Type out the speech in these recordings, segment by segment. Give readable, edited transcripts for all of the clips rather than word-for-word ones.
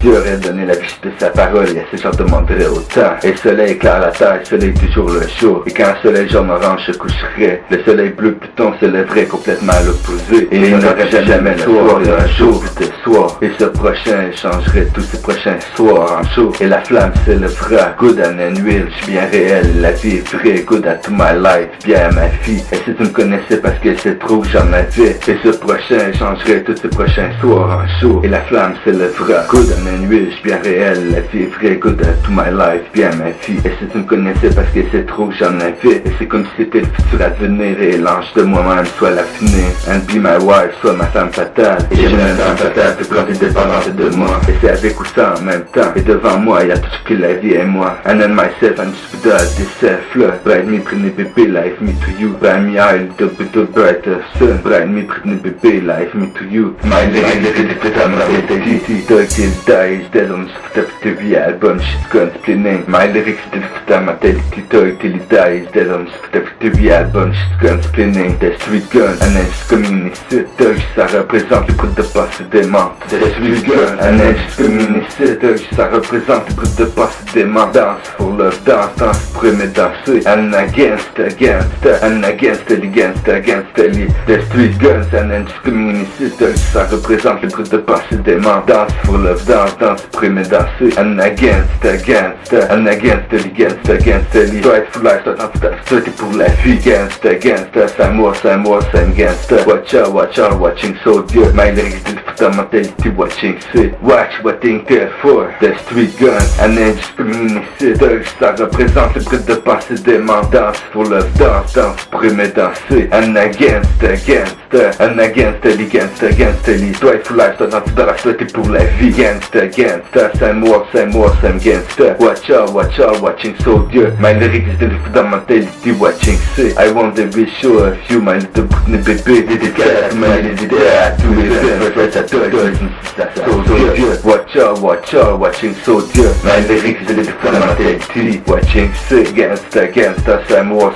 Dieu aurait donné la vie de sa parole et à ces gens demanderait autant. Et le soleil éclaire la terre, le soleil toujours le jour. Et quand le soleil jaune orange se coucherait, le soleil bleu Pluton se lèverait complètement à l'opposé. Et il n'aurait jamais le soir et un jour de soir. Et ce prochain changerait tous ces prochains soirs en jour. Et la flamme s'élèvera, good à une huile, je suis bien réel, la vie est vraie, good à to my life, bien à ma fille. Et si tu me connaissais parce que c'est trop, j'en avais. Et ce prochain changerait tous ces prochains soirs en jour. Et la flamme s'élèvera, good à une huile, je suis bien réel, la vie est vraie, good à to my life, bien à ma fille. Et si tu me connaissais parce que c'est trop, j'en avais. Et c'est comme si c'était le futur à devenir. Et l'ange de moi-même soit l'avenir. And be my wife, soit ma femme fatale. Et j'aime une femme fatale, plus grande et dépendante de moi. Et c'est avec ou sans en même temps. Et devant moi, y'a tout ce que la vie est moi. And then myself, and just without this self-là. Bride me, prenez bébé, life me to you. Bride me eye, little bit of bright of sun. Bride me, prenez bébé, life me to you. My lyrics, c'est des putains de mentalité. Dog till die, is dead on the foot of the album. Shit guns, splitting. My lyrics, c'est des putains de mentalité. Dog till die, is dead on the foot of the album. Shit guns, splitting. The street gun, and then just communiste. Dog, ça représente le bruit de passe dément. The street gun, and then just communiste. Dog, ça représente le bruit de passe dément. Dance for love, danse pour aimer danser. And against, and against the street guns, and then just communiste. Ça représente le bruit de passe dément. Dance for love, danse pour aimer danser. And against the fight for life, c'est pour la vie. Against, c'est moi, against. Watch out, watching soldier. My lyrics did for the mentality, watching shit. Watch what think there for. The street guns, and then just communiste. Ça représente le bruit de passer des mains. Dance for love, danse pour aimer danser. And against the fight for life, c'est pour la vie. Against, c'est moi, against. Watch out, watching soldier. My lyrics did for the mentality, watching shit. I want to be sure of you, my little bébé. Dédicace, my lady there. Tous les first à toi, soldier. Watch out, watching soldier. My lyrics did for the mentality, watching shit. Against, c'est moi,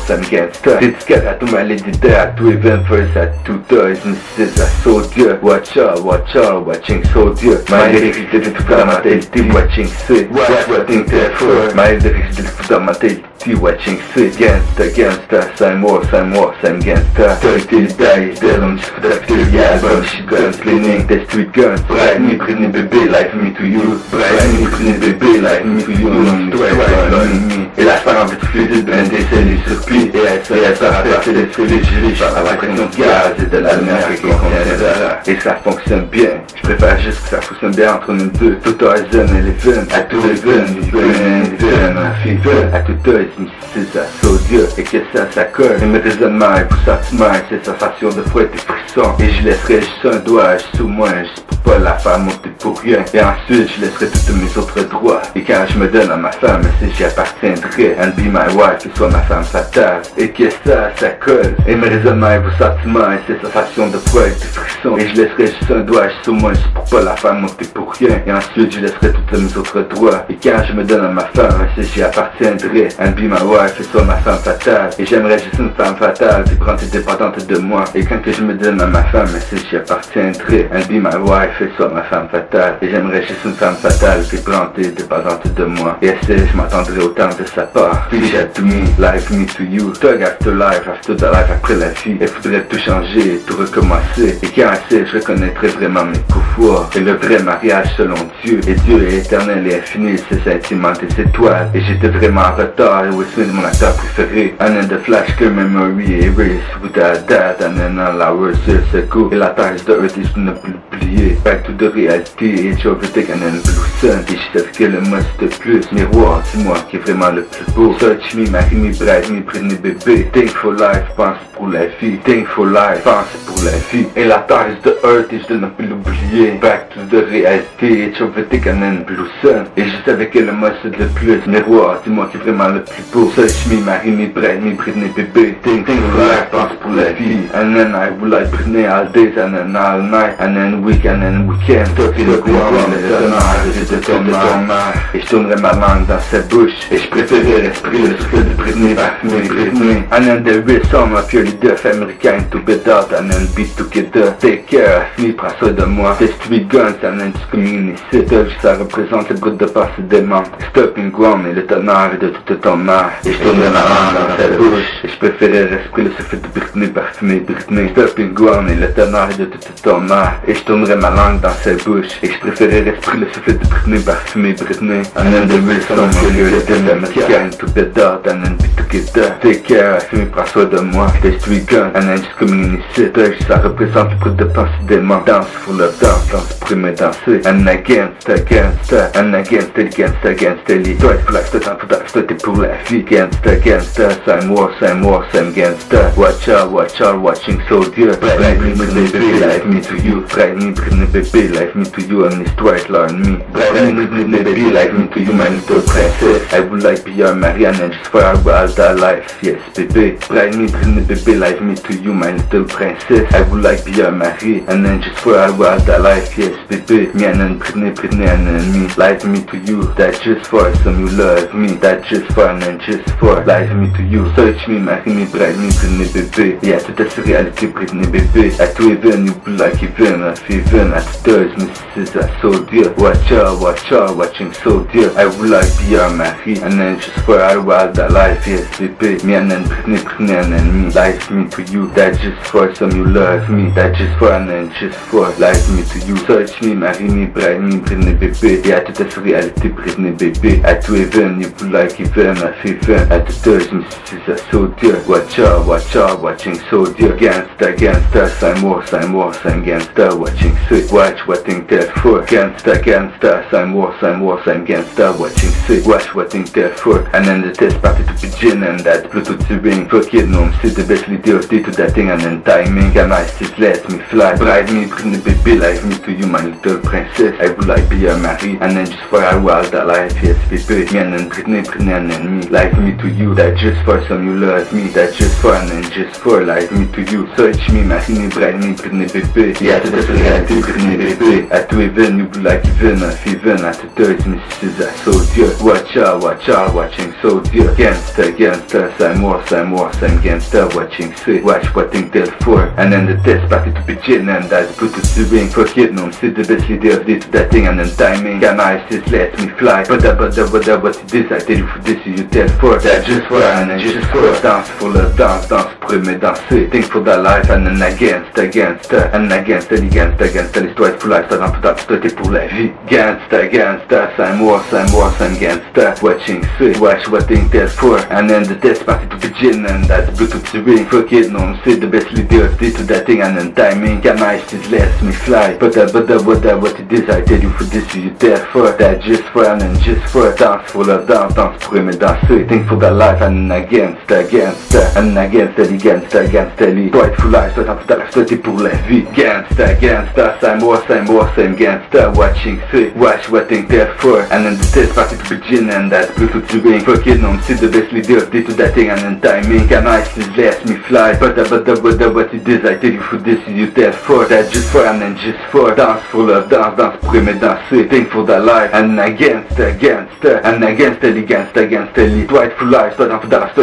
against. Dédicace à tous my lady there. Tous les first à tout toys, c'est à soldier. Watch out, watching soldier. My lyrics did for the mentality, watching shit. Watch what think there for. My lyrics did for the mentality, watching shit. Against, c'est moi, against. Till die, dead on the album. Shit guns, cleaning the street guns. Bride me, prenez bébé, life me to you. Bride me, prenez bébé, life me to you. Et la femme veut fusil, blindé, c'est les surplis. Et elle se rappelle, c'est les privilégiés. Avec pression de gaz et de la lumière qui contient. Et ça fonctionne bien. Je préfère juste que ça fonctionne bien entre nous deux. Tout Horizon et les veines, à tous les veines, ma fille, à tout Horizon, c'est ça, soldier. Et que ça colle. Et mes raisonnements et pour sentiments, ces sensations de fouette et frissons. Et je laisserai juste un doigt sous moi, juste pour pas la faire monter pour rien. Et ensuite je laisserai tous mes autres droits. Et quand je me donne à ma femme, si j'y appartiendrai. And be my wife, que soit ma femme fatale. Et que ça colle. Et mes raisonnements et vos sentiments, et ces sensations de fouette et frissons. Et je laisserai juste un doigt sous moi, juste pour pas la faire monter pour rien. Et ensuite je laisserai tous mes autres droits. Et quand je me donne à ma femme, si j'y appartiendrai. And be my wife, que soit ma femme fatale. Et j'aimerais juste une femme fatale, puis prendre dépendante de moi. Et quand que je me donne à ma femme, si j'y appartiendrai. And be my wife, et soit ma femme fatale. Et j'aimerais juste une femme fatale, puis prendre dépendante de moi. Et si je m'attendrai autant de sa part. Puis j'ai to me, life me to you. Thug after life, after the life, après la vie. Et faudrait tout changer, tout recommencer. Et quand assez, je reconnaîtrai vraiment mes pouvoirs. Et le vrai mariage selon Dieu. Et Dieu est éternel et infini, c'est sentiment des étoiles. Et j'étais vraiment en retard, et Will Smith mon acteur préféré. And in the flash, que memory erase. Without that, and then all hours, c'est cool. Et la taille de Earth, je ne peux l'oublier. Back to the reality, et overtake and then blue sun. Et je sais que le must de plus. Miroir, dis-moi qui est vraiment le plus beau. Touch me, marry me, bride me, prenez bébé. Think for life, pense pour la vie. Think for life, pense pour la vie. Et la taille de Earth, et je ne peux l'oublier. Back to the reality, et overtake and then blue sun. Et je savais que le must de plus. Miroir, dis-moi qui est vraiment le plus c'est pour Search me, Marie me, Bright me, Britney, bébé. Think for life, pense pour la vie. And then I would like Britney all days, and then all night, and then weekend, and weekend. Talking the ground, le tonnerre, je te ton mère. Et je tournerai ma langue dans sa bouche. Et je préférais respirer le souffle de Britney, parfumé Britney. And then there is some of your leaders américains to be out, and then beat together. Take care of me, prends soin de moi. Des street guns, and then just communicate. Ça représente le goût de passer des mains. Stopping ground et le tonnerre de toute ton mère. Et je tournerai ma langue dans sa bouche. Et je préférais respirer le souffle de Britney, parfumé Britney. Stopping ground et le tonnerre de toute ton mère. Et je tournerai ma langue dans sa bouche. Et je préférais respirer le souffle de Britney, parfumé Britney. And then there is some of your leaders américains to be out, and then beat together. Take care of me, prends soin de moi. Des street guns, and then just communicate. Ça représente le bruit de passer des mains. Danse pour le danse pour me danser. And against, and against, les. Toi, il faut la fête, t'es pour la vie. Against, same war, against. Watch out, watching soldier. Bright me, Britney, baby, life me to you. Bright me, Britney, baby, life me to you. And this twice learn me. Bright me, Britney, baby, life me to you, my little princess. I would like be your Marianne and just for all that life, yes, baby. Bright me, Britney, baby, life me to you, my little princess. I would like be your Marie, and then just for all that life, yes, baby. Me and then Britney, and then me. Life me to you, that's just for some you love me. That's just for, and then just for. Life me to you, search me, marry me, bright me, Britney, baby. Yeah, toute cette réalité, Britney, baby. At two even, you be like even, at thirds, Mrs. a soldier. Watch out, watching soldier. I would like be your Marie, and then just for all that life, yes, baby. Me and then Britney, and then me. Life me to you, that's just for some you love me. That's just for, and then just for. Life me to you, search me, marry me, bright me, Britney, baby. Yeah, toute cette réalité, Britney, baby. At two even, you be like even, at thirds, Mrs. a soldier. Watch out, watching soldier. Against, same war, against, watching sick. Watch what think that for. Against, same war, against, watching sick. Watch what think that for. And then the test party to begin, and that Bluetooth to ring. Fuck it, no, see the best leader of day to that thing, and then timing. And I just let me fly. Bride me, Britney, baby, life me to you, my little princess. I would like be your Marie, and then just for a while that life, yes, baby. Me and then Britney, and then me. Life me to you, that just for some you love me. That just for, and then just for. Life me to you, search me, marry me, bride me, Britney, baby. Yeah, to the reality, Britney, baby. At two even, you be like even, at the third, Mrs. a soldier. Watch out, watching soldier. Against, same war, against, watching sick. Watch what think they're for. And then the test party to begin, and that's Bluetooth to ring. Fuck it, no, see the best leader of day to that thing, and then timing. And I just let me fly. But what it is, I tell you for this, you tell for. That just for, and then just for. Dance for love, dance pour me danser. Think for that life, and then against, l'histoire pour life, ça t'es pour la vie. Against, same war, against, watching sick. Watch what think that's for. And then the test party to begin, and that's Bluetooth to ring. Fuck it, no, see the best leader of day to that thing, and then timing. Can I just let me fly? But what it is, I tell you for this, you tell for. That just for, and then just for. Dance for love, dance pour me danser. Think for that life, and against, l'histoire pour life, ça t'es pour la vie. Against, same war, against, watching sick. Watch what think they're for. And then the test party to begin, and that's Bluetooth to ring. Fuck it, no, see the best leader of day to that thing, and then timing. Can I just let me fly? But what it is, I tell you for this, you tell for. That just for, and then just for. Dance for love, dance pour me danser. Think for that life, and against, l'histoire pour life, ça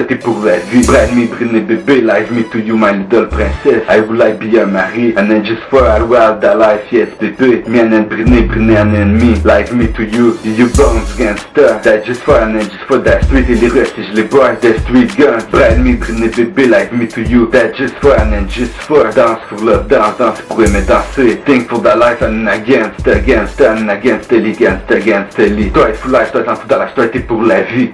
t'es pour la vie. Bride me, Britney, baby, life me to you, my little princess. I would like be your Marie, and then just for a while that life, yes, baby. Me and then Britney, and then me. Life me to you, you bones gangster. That just for, and then just for that street, et les restes, je les bois, that street guns. Bride me, Britney, baby, life me to you. That just for, and then just for. Dance for love, dance pour me danser. Think for that life, and against, l'histoire pour life, toi t'es pour la vie.